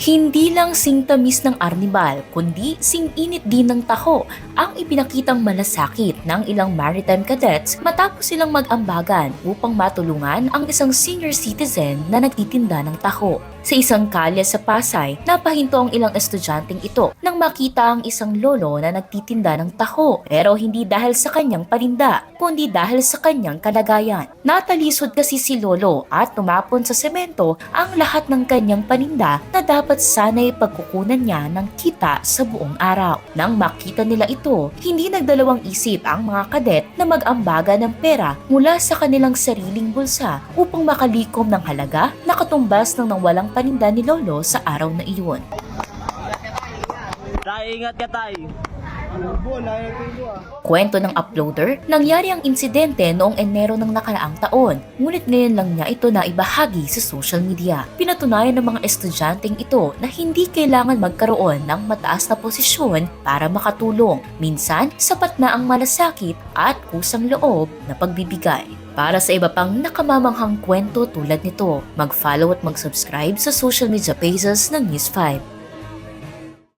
Hindi lang singtamis ng arnibal, kundi sing-init din ng taho ang ipinakitang malasakit ng ilang maritime cadets matapos silang mag-ambagan upang matulungan ang isang senior citizen na nagtitinda ng taho. Sa isang kalye sa Pasay, napahinto ang ilang estudyanteng ito nang makita ang isang lolo na nagtitinda ng taho, pero hindi dahil sa kanyang paninda, kundi dahil sa kanyang kalagayan. Natalisod kasi si lolo at tumapon sa semento ang lahat ng kanyang paninda na dapat sana'y pagkukunan niya ng kita sa buong araw. Nang makita nila ito, hindi nagdalawang isip ang mga kadet na mag-ambaga ng pera mula sa kanilang sariling bulsa upang makalikom ng halaga na katumbas ng nawalang paninda ni lolo sa araw na iyon. Tay, ingat ka tay. Kwento ng uploader, nangyari ang insidente noong Enero ng nakaraang taon, ngunit ngayon lang niya ito naibahagi sa social media. Pinatunayan ng mga estudyanteng ito na hindi kailangan magkaroon ng mataas na posisyon para makatulong. Minsan, sapat na ang malasakit at kusang loob na pagbibigay. Para sa iba pang nakamamanghang kwento tulad nito, mag-follow at mag-subscribe sa social media pages ng News 5.